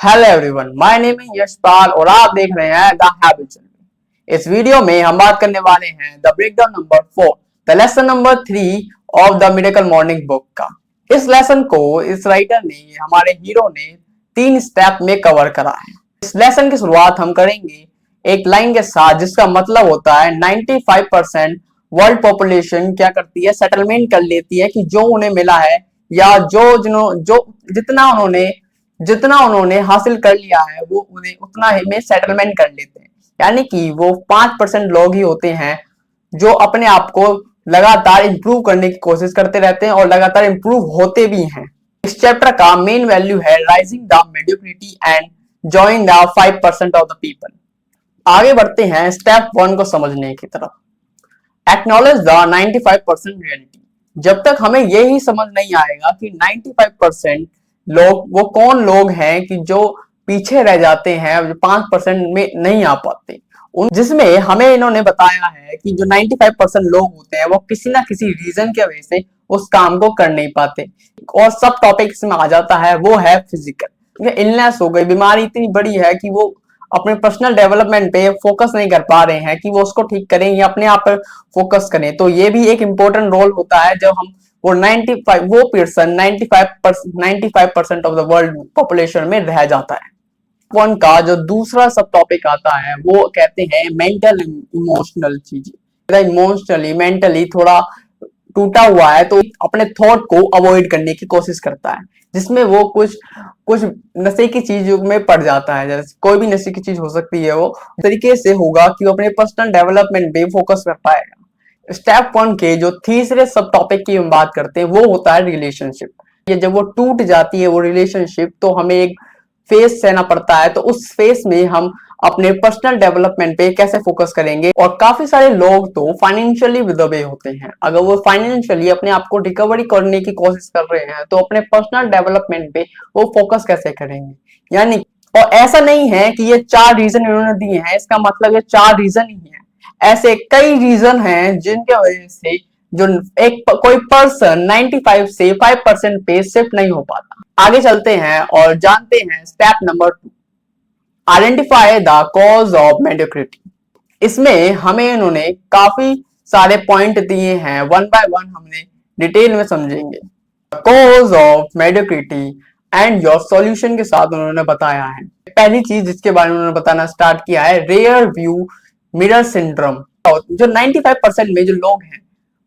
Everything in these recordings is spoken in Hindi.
Hello everyone, my name is Yashpal और आप देख रहे हैं द हैबिट जर्नी। इस वीडियो में हम बात करने वाले हैं the breakdown number 4, the lesson number 3 of the miracle morning book का। इस लेसन को इस राइटर ने, हमारे हीरो ने 3 स्टेप में कवर करा है। इस लेसन की शुरुआत हम करेंगे एक लाइन के साथ जिसका मतलब होता है 95% वर्ल्ड पॉपुलेशन क्या करती है, सेटलमेंट कर लेती है कि जो उन्हें मिला है या जितना उन्होंने हासिल कर लिया है वो उन्हें उतना ही में सेटलमेंट कर लेते हैं। यानी कि वो 5% लोग ही होते हैं जो अपने आप को लगातार इंप्रूव करने की कोशिश करते रहते हैं और लगातार इंप्रूव होते भी हैं। इस चैप्टर का मेन वैल्यू है rising the mediocrity and join the 5% of the people. आगे बढ़ते हैं स्टेप 1 को समझने की तरफ। Acknowledge the 95% reality. जब तक हमें यही समझ नहीं आएगा कि 95% लोग वो कौन लोग हैं कि जो पीछे रह जाते हैं, जो 5% में नहीं आ पाते, जिसमें हमें इन्होंने बताया है कि जो 95% लोग होते हैं वो किसी ना किसी रीजन की वजह से उस काम को कर नहीं पाते। और सब टॉपिक इसमें आ जाता है, वो है फिजिकल इलनेस हो गई, बीमारी इतनी बड़ी है कि वो अपने पर्सनल डेवलपमेंट पे फोकस नहीं कर पा रहे हैं कि वो उसको ठीक करें या अपने आप पर फोकस करें। तो ये भी एक इम्पोर्टेंट रोल होता है जब हम वो 95% ऑफ द वर्ल्ड पॉपुलेशन में रह जाता है। वन का जो दूसरा सब टॉपिक आता है वो कहते हैं मेंटल इमोशनल चीजें। इमोशनली मेंटली थोड़ा टूटा हुआ है तो अपने थॉट को अवॉइड करने की कोशिश करता है, जिसमें वो कुछ कुछ नशे की चीज में पड़ जाता है। जैसे कोई भी नशे की चीज हो सकती है, वो तरीके से होगा कि वो अपने पर्सनल डेवलपमेंट पे फोकस कर पाएगा। स्टेप 1 के जो तीसरे सब टॉपिक की हम बात करते हैं वो होता है रिलेशनशिप। ये जब वो टूट जाती है वो रिलेशनशिप, तो हमें एक फेस सहना पड़ता है। तो उस फेस में हम अपने पर्सनल डेवलपमेंट पे कैसे फोकस करेंगे। और काफी सारे लोग तो फाइनेंशियली दबे होते हैं, अगर वो फाइनेंशियली अपने आप को रिकवरी करने की कोशिश कर रहे हैं तो अपने पर्सनल डेवलपमेंट पे वो फोकस कैसे करेंगे। यानी और ऐसा नहीं है कि ये 4 रीजन इन्होंने दिए हैं, इसका मतलब ये 4 रीजन ही है। ऐसे कई रीजन हैं जिनके वजह से जो कोई पर्सन 95 से 5% पे शिफ्ट नहीं हो पाता। आगे चलते हैं और जानते हैं step number 2, identify the cause of mediocrity. इसमें हमें इन्होंने काफी सारे पॉइंट दिए हैं, वन बाय वन हमने डिटेल में समझेंगे। Cause of mediocrity and your solution के साथ उन्होंने बताया है। पहली चीज जिसके बारे में उन्होंने बताना स्टार्ट किया है, रेयर व्यू मिरर सिंड्रोम। जो 95% में जो लोग हैं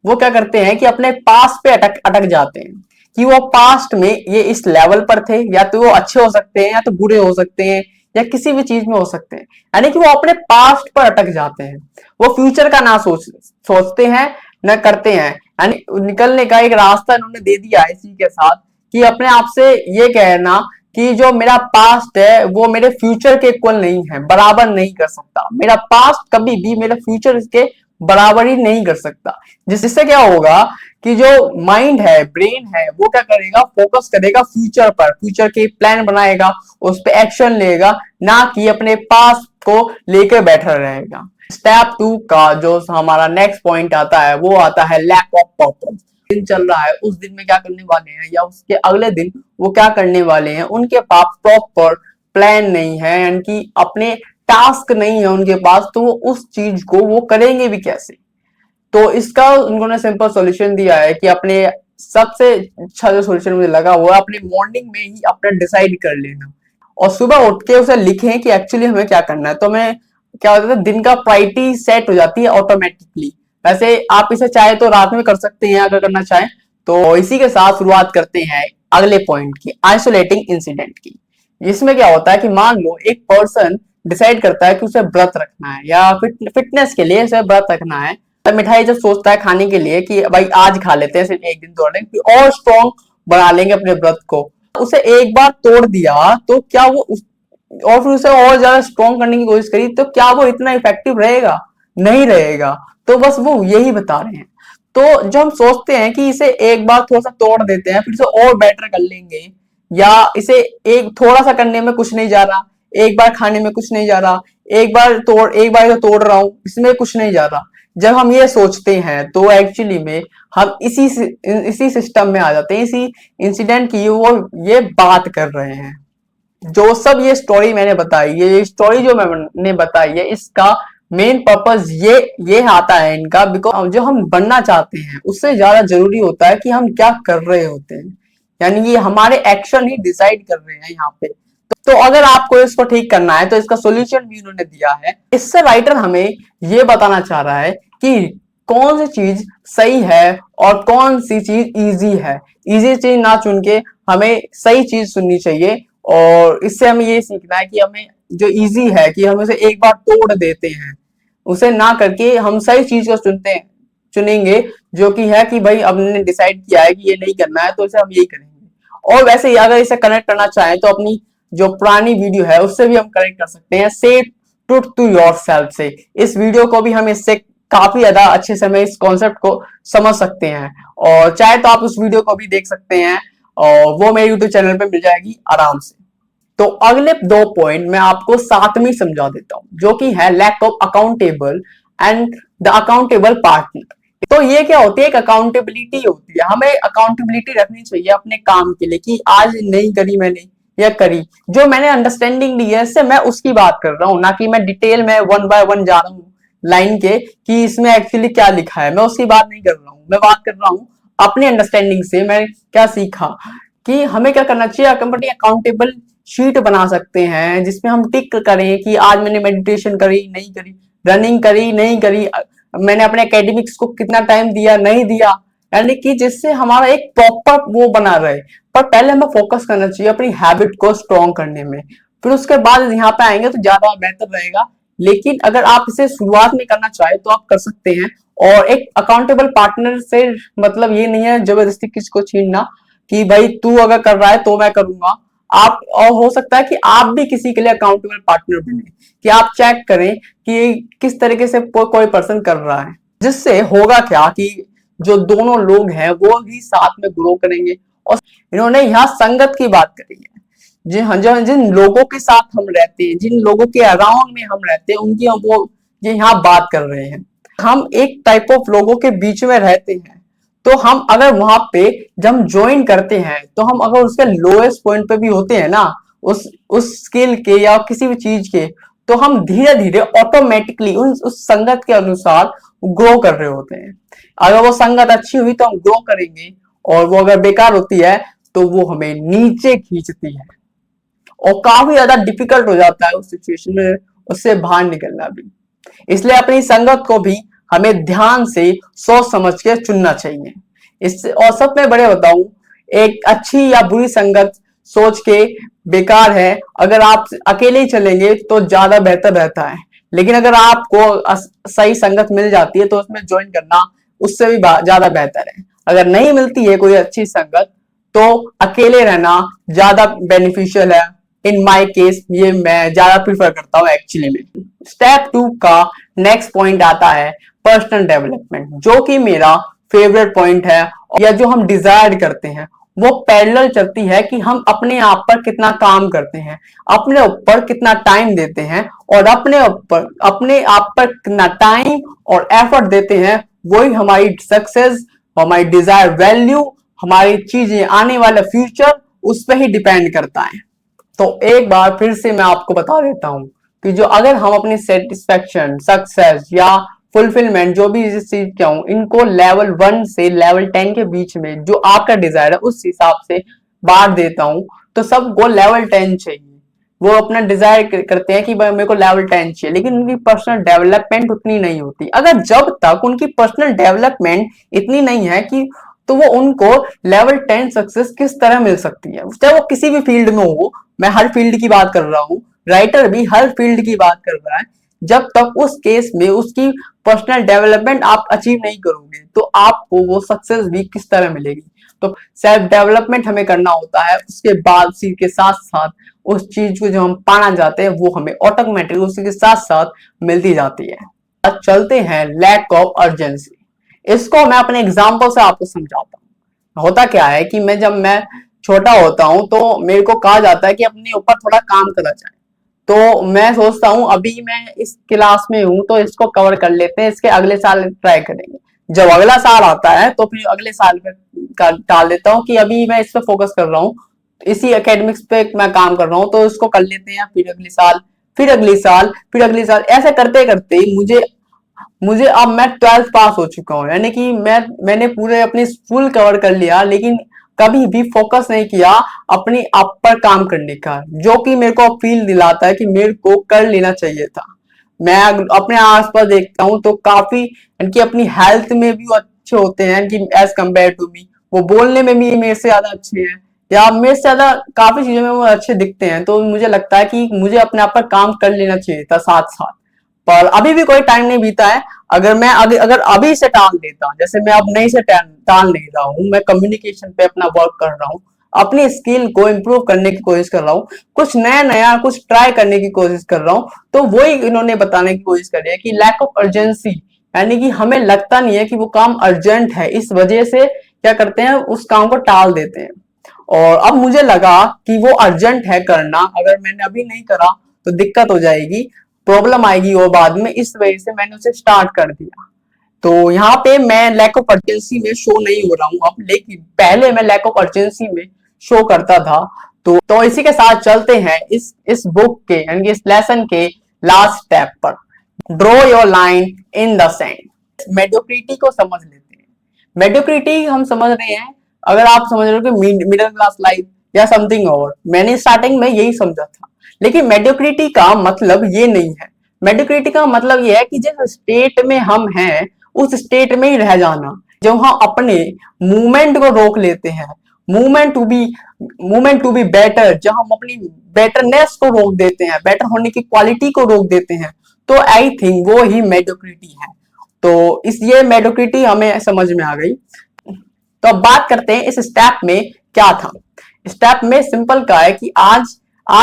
वो क्या करते हैं कि अपने पास्ट पे अटक अटक जाते हैं कि वो पास्ट में ये इस लेवल पर थे, या तो वो अच्छे हो सकते हैं या तो बुरे हो सकते हैं या किसी भी चीज में हो सकते हैं। यानी कि वो अपने पास्ट पर अटक जाते हैं, वो फ्यूचर का ना सोचते हैं न करते हैं। यानी निकलने का एक रास्ता इन्होंने दे दिया है इसी के साथ कि अपने आप से ये कहना कि जो मेरा पास्ट है वो मेरे फ्यूचर के इक्वल नहीं है, बराबर नहीं कर सकता। मेरा पास्ट कभी भी मेरे फ्यूचर के बराबर ही नहीं कर सकता। जिससे क्या होगा कि जो माइंड है, ब्रेन है, वो क्या करेगा, फोकस करेगा फ्यूचर पर, फ्यूचर के प्लान बनाएगा, उस पर एक्शन लेगा, ना कि अपने पास्ट को लेकर बैठा रहेगा। स्टेप 2 का जो हमारा नेक्स्ट पॉइंट आता है वो आता है लैक ऑफ पर्पस। दिन चल रहा है, उस दिन में क्या करने वाले हैं या उसके अगले दिन वो क्या करने वाले हैं, उनके पास प्रॉपर प्लान नहीं है, यानी कि अपने टास्क नहीं है उनके पास, तो वो उस चीज को वो करेंगे भी कैसे। तो इसका उन्होंने सिंपल सॉल्यूशन दिया है कि अपने सबसे अच्छा जो सॉल्यूशन मुझे लगा वो है अपनी मॉर्निंग में ही अपना डिसाइड कर लेना और सुबह उठ के उसे लिखें कि एक्चुअली हमें क्या करना है। तो मैं क्या होता है, दिन का प्रायोरिटी सेट हो जाती है ऑटोमेटिकली। वैसे आप इसे चाहे तो रात में कर सकते हैं अगर करना चाहें। तो इसी के साथ शुरुआत करते हैं अगले पॉइंट की, आइसोलेटिंग इंसिडेंट की। इसमें क्या होता है कि मान लो एक पर्सन डिसाइड करता है कि उसे व्रत रखना है या फिटनेस के लिए उसे व्रत रखना है। तो मिठाई जब सोचता है खाने के लिए कि भाई आज खा लेते हैं सिर्फ एक दिन, 2 दिन और स्ट्रॉन्ग बना लेंगे अपने व्रत को, उसे एक बार तोड़ दिया तो क्या वो और फिर उसे और ज्यादा स्ट्रॉन्ग करने की कोशिश करी तो क्या वो इतना इफेक्टिव रहेगा? नहीं रहेगा। तो बस वो यही बता रहे हैं। तो जो हम सोचते हैं कि इसे एक बार थोड़ा सा तोड़ देते हैं फिर इसे और बेटर कर लेंगे, या इसे एक थोड़ा सा करने में कुछ नहीं जा रहा, एक बार खाने में कुछ नहीं जा रहा, एक बार तो तोड़ रहा हूं इसमें कुछ नहीं जा रहा, जब हम ये सोचते हैं तो एक्चुअली में हम इसी सिस्टम में आ जाते हैं, इसी इंसिडेंट की वो ये बात कर रहे हैं। जो सब ये स्टोरी मैंने बताई, ये स्टोरी जो मैंने बताई है, इसका मेन पर्पस ये आता है इनका, बिकॉज जो हम बनना चाहते हैं उससे ज्यादा जरूरी होता है कि हम क्या कर रहे होते हैं, यानी ये हमारे एक्शन ही डिसाइड कर रहे हैं यहाँ पे। तो अगर आपको इसको ठीक करना है तो इसका सोल्यूशन भी उन्होंने दिया है। इससे राइटर हमें ये बताना चाह रहा है कि कौन सी चीज सही है और कौन सी चीज इजी है। इजी चीज ना चुन के हमें सही चीज सुननी चाहिए, और इससे हमें ये सीखना है कि हमें जो इजी है कि हम उसे एक बार तोड़ देते हैं, उसे ना करके हम सही चीज को चुनेंगे, जो कि है कि भाई हमने डिसाइड किया है कि ये नहीं करना है तो इसे हम यही करेंगे। और वैसे ही अगर इसे कनेक्ट करना चाहें तो अपनी जो पुरानी वीडियो है उससे भी हम कनेक्ट कर सकते हैं, से ट्रूथ टू योरसेल्फ से। इस वीडियो को भी हम इससे काफी ज्यादा अच्छे से इस कॉन्सेप्ट को समझ सकते हैं, और चाहे तो आप उस वीडियो को भी देख सकते हैं, और वो मेरे यूट्यूब चैनल पे मिल जाएगी आराम से। तो अगले 2 पॉइंट मैं आपको साथ में समझा देता हूं, जो कि है lack of accountable and the accountable partner. तो ये क्या होती है, एक अकाउंटेबिलिटी होती है। हमें अकाउंटेबिलिटी रखनी चाहिए अपने काम के लिए, कि आज नहीं करी मैंने या करी, जो मैंने अंडरस्टैंडिंग ली है इससे मैं उसकी बात कर रहा हूँ, ना कि मैं डिटेल में 1 बाय 1 जा रहा हूँ लाइन के कि इसमें एक्चुअली क्या लिखा है। मैं उसकी बात नहीं कर रहा हूँ, मैं बात कर रहा हूँ अपनी अंडरस्टैंडिंग से मैं क्या सीखा, कि हमें क्या करना चाहिए। कंपनी अकाउंटेबल शीट बना सकते हैं जिसमें हम टिक करें कि आज मैंने मेडिटेशन करी नहीं करी, रनिंग करी नहीं करी, मैंने अपने एकेडमिक्स को कितना टाइम दिया नहीं दिया, यानी कि जिससे हमारा एक प्रॉपर वो बना रहे। पर पहले हमें फोकस करना चाहिए अपनी हैबिट को स्ट्रॉन्ग करने में, फिर उसके बाद यहाँ पे आएंगे तो ज्यादा बेहतर रहेगा। लेकिन अगर आप इसे शुरुआत में करना चाहे तो आप कर सकते हैं। और एक अकाउंटेबल पार्टनर से मतलब ये नहीं है जबरदस्ती किसी को छीनना कि भाई तू अगर कर रहा है तो मैं करूंगा। आप, और हो सकता है कि आप भी किसी के लिए अकाउंटेबल पार्टनर बने, कि आप चेक करें कि किस तरीके से कोई पर्सन कर रहा है, जिससे होगा क्या कि जो दोनों लोग हैं वो ही साथ में ग्रो करेंगे। और इन्होंने यहाँ संगत की बात करी है, जिन लोगों के साथ हम रहते हैं, जिन लोगों के अराउंड में हम रहते हैं, उनकी हम वो ये यहाँ बात कर रहे हैं। हम एक टाइप ऑफ लोगों के बीच में रहते हैं, तो हम अगर वहां पे जब हम ज्वाइन करते हैं तो हम अगर उसके लोएस्ट पॉइंट पे भी होते हैं ना, उस स्किल के या किसी भी चीज के, तो हम धीरे धीरे ऑटोमेटिकली उस संगत के अनुसार ग्रो कर रहे होते हैं। अगर वो संगत अच्छी हुई तो हम ग्रो करेंगे, और वो अगर बेकार होती है तो वो हमें नीचे खींचती है, और काफी ज्यादा डिफिकल्ट हो जाता है उस सिचुएशन में उससे बाहर निकलना भी। इसलिए अपनी संगत को भी हमें ध्यान से सोच समझ के चुनना चाहिए। इससे और सब में बड़े बताऊं, एक अच्छी या बुरी संगत सोच के बेकार है। अगर आप अकेले ही चलेंगे तो ज्यादा बेहतर रहता है, लेकिन अगर आपको सही संगत मिल जाती है तो उसमें ज्वाइन करना उससे भी ज्यादा बेहतर है। अगर नहीं मिलती है कोई अच्छी संगत तो अकेले रहना ज्यादा बेनिफिशियल है। इन माय केस ये मैं ज्यादा प्रीफर करता हूँ एक्चुअली में। स्टेप 2 का नेक्स्ट पॉइंट आता है पर्सनल डेवलपमेंट, जो कि मेरा फेवरेट पॉइंट है, या जो हम डिजायर करते हैं वो पैरेलल चलती है कि हम अपने आप पर कितना काम करते हैं, अपने ऊपर कितना टाइम देते हैं, और अपने आप पर कितना टाइम और एफर्ट देते हैं, वही हमारी सक्सेस, हमारी डिजायर वैल्यू, हमारी चीजें आने वाला फ्यूचर उस पर ही डिपेंड करता है। तो एक बार फिर से मैं आपको बता देता हूं कि जो अगर हम अपनी सेटिस्फेक्शन, सक्सेस या फुलफिलमेंट जो भी इस चीज का हूं, इनको लेवल 1 से लेवल 10 के बीच में जो आपका डिजायर है उस हिसाब से बांट देता हूं, तो सबको लेवल 10 चाहिए। वो अपना डिजायर करते हैं कि भाई मेरे को लेवल 10 चाहिए, लेकिन उनकी पर्सनल डेवलपमेंट उतनी नहीं होती। अगर जब तक उनकी पर्सनल डेवलपमेंट इतनी नहीं है कि, तो वो उनको लेवल 10 सक्सेस किस तरह मिल सकती है, चाहे वो किसी भी फील्ड में हो। मैं हर फील्ड की बात कर रहा हूँ, राइटर भी हर फील्ड की बात कर रहा है। जब तक उस केस में उसकी पर्सनल डेवलपमेंट आप अचीव नहीं करोगे तो आपको वो सक्सेस भी किस तरह मिलेगी। तो सेल्फ डेवलपमेंट हमें करना होता है, उसके बाद उसी के साथ साथ उस चीज को जो हम पाना चाहते हैं वो हमें ऑटोमेटिक उसी के साथ साथ मिलती जाती है। अब चलते हैं लैक ऑफ अर्जेंसी। इसको मैं अपने एग्जाम्पल से आपको समझाता हूँ। होता क्या है कि जब मैं छोटा होता हूं तो मेरे को कहा जाता है कि अपने ऊपर थोड़ा काम करा जाए, तो मैं सोचता हूं अभी मैं इस क्लास में हूं तो इसको कवर कर लेते हैं, इसके अगले साल ट्राई करेंगे। जब अगला साल आता है तो फिर अगले साल में टाल देता हूं कि अभी मैं इस पर फोकस कर रहा हूं, इसी एकेडमिक्स पे मैं काम कर रहा हूँ, तो इसको कर लेते हैं, फिर अगले साल, फिर अगले साल, फिर अगले साल, ऐसे करते करते मुझे मुझे अब मैं 12th पास हो चुका हूँ, यानी कि मैंने पूरे अपनी स्कूल कवर कर लिया, लेकिन कभी भी फोकस नहीं किया अपनी आप पर काम करने का, जो कि मेरे को फील दिलाता है कि मेरे को कर लेना चाहिए था। मैं अपने आसपास देखता हूँ तो काफी, इनकी अपनी हेल्थ में भी वो अच्छे होते हैं कि एज कम्पेयर टू मी, वो बोलने में भी मेरे से ज्यादा अच्छे हैं, या मेरे से ज्यादा काफी चीजों में वो अच्छे दिखते हैं। तो मुझे लगता है कि मुझे अपने आप पर काम कर लेना चाहिए था साथ साथ, पर अभी भी कोई टाइम नहीं बीता है। अगर अभी से टाल देता, जैसे मैं अब नहीं से टाल नहीं रहा हूँ, मैं कम्युनिकेशन पे अपना वर्क कर रहा हूँ, अपनी स्किल को इम्प्रूव करने की कोशिश कर रहा हूँ, कुछ नया नया कुछ ट्राई करने की कोशिश कर रहा हूँ, तो वही इन्होंने बताने की कोशिश करी है कि लैक ऑफ अर्जेंसी, यानी कि हमें लगता नहीं है कि वो काम अर्जेंट है, इस वजह से क्या करते हैं, उस काम को टाल देते हैं। और अब मुझे लगा कि वो अर्जेंट है करना, अगर मैंने अभी नहीं करा तो दिक्कत हो जाएगी, प्रॉब्लम आएगी और बाद में, इस वजह से मैंने उसे स्टार्ट कर दिया। तो यहाँ पे मैं लैक ऑफ अर्जेंसी में शो नहीं हो रहा हूँ अब, लेकिन पहले मैं लैक ऑफ अर्जेंसी में शो करता था। तो इसी के साथ चलते हैं इस बुक के, यानी कि इस लेसन के लास्ट स्टेप पर। Draw your line in the sand. Mediocrity को समझ लेते हैं। मेडियोक्रिटी हम समझ रहे हैं, अगर आप समझ रहे हो कि मिडिल क्लास लाइफ या समथिंग, और मैंने स्टार्टिंग में यही समझा था, लेकिन मेडियोक्रिटी का मतलब ये नहीं है। मेडियोक्रिटी का मतलब ये है कि जिस स्टेट में हम हैं उस स्टेट में ही रह जाना, जब हम अपने मूवमेंट को रोक लेते हैं, मूवमेंट टू बी बेटर, जब हम अपनी बेटरनेस को रोक देते हैं, बेटर होने की क्वालिटी को रोक देते हैं, तो आई थिंक वो ही मेडियोक्रिटी है। तो इस ये मेडियोक्रिटी हमें समझ में आ गई। तो अब बात करते हैं इस स्टेप में क्या था। स्टेप में सिंपल का है कि आज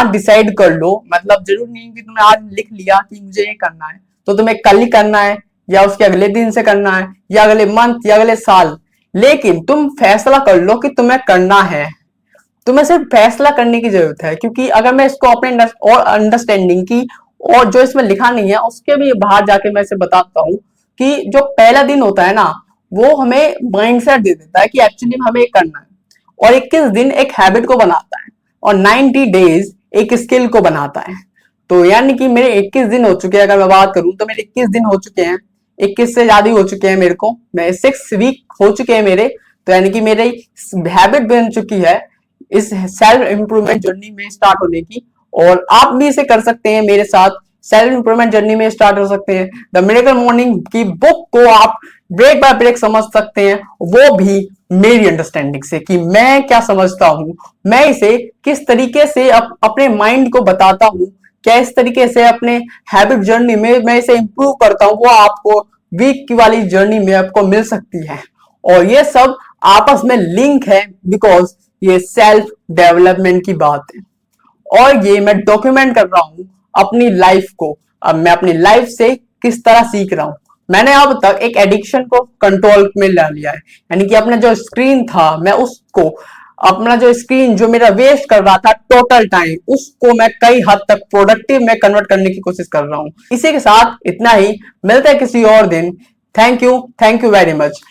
डिसाइड कर लो, मतलब जरूर नहीं कि तुमने आज लिख लिया कि मुझे ये करना है तो तुम्हें कल ही करना है, या उसके अगले दिन से करना है, या अगले मंथ, या अगले साल, लेकिन तुम फैसला कर लो कि तुम्हें करना है। तुम्हें सिर्फ फैसला करने की जरूरत है, क्योंकि अगर मैं इसको अपने और अंडरस्टैंडिंग की और जो इसमें लिखा नहीं है उसके भी बाहर जाके मैं इसे बताता हूँ कि जो पहला दिन होता है ना, वो हमें माइंडसेट दे देता है कि एक्चुअली हमें ये करना है, और 21 दिन एक हैबिट को बनाता है, और 90 डेज एक स्किल को बनाता है। तो यानी कि मेरे 21 दिन हो चुके हैं, अगर मैं बात करूं तो मेरे 21 दिन हो चुके हैं, 21 से ज्यादा हो चुके हैं मेरे को, मैं 6 वीक हो चुके हैं मेरे, तो यानी कि मेरी हैबिट बन चुकी है इस सेल्फ इंप्रूवमेंट जर्नी में स्टार्ट होने की। और आप भी इसे कर सकते हैं मेरे साथ, सेल्फ इंप्रूवमेंट जर्नी में स्टार्ट हो सकते हैं। द मिरेकल मॉर्निंग की बुक को आप ब्रेक बाय ब्रेक समझ सकते हैं, वो भी मेरी अंडरस्टैंडिंग से कि मैं क्या समझता हूं, मैं इसे किस तरीके से अपने माइंड को बताता हूं, क्या इस तरीके से अपने हैबिट जर्नी में मैं इसे इंप्रूव करता हूं, वो आपको वीक की वाली जर्नी में आपको मिल सकती है। और ये सब आपस में लिंक है, बिकॉज ये सेल्फ डेवलपमेंट की बात है, और ये मैं डॉक्यूमेंट कर रहा हूं अपनी लाइफ को। अब मैं अपनी लाइफ से किस तरह सीख रहा हूं। मैंने अब तक एक एडिक्शन को कंट्रोल में ला लिया है, यानी कि अपना जो स्क्रीन था, मैं उसको, अपना जो स्क्रीन जो मेरा वेस्ट कर रहा था टोटल टाइम, उसको मैं कई हद तक प्रोडक्टिव में कन्वर्ट करने की कोशिश कर रहा हूं। इसी के साथ इतना ही, मिलते हैं किसी और दिन। Thank you very much.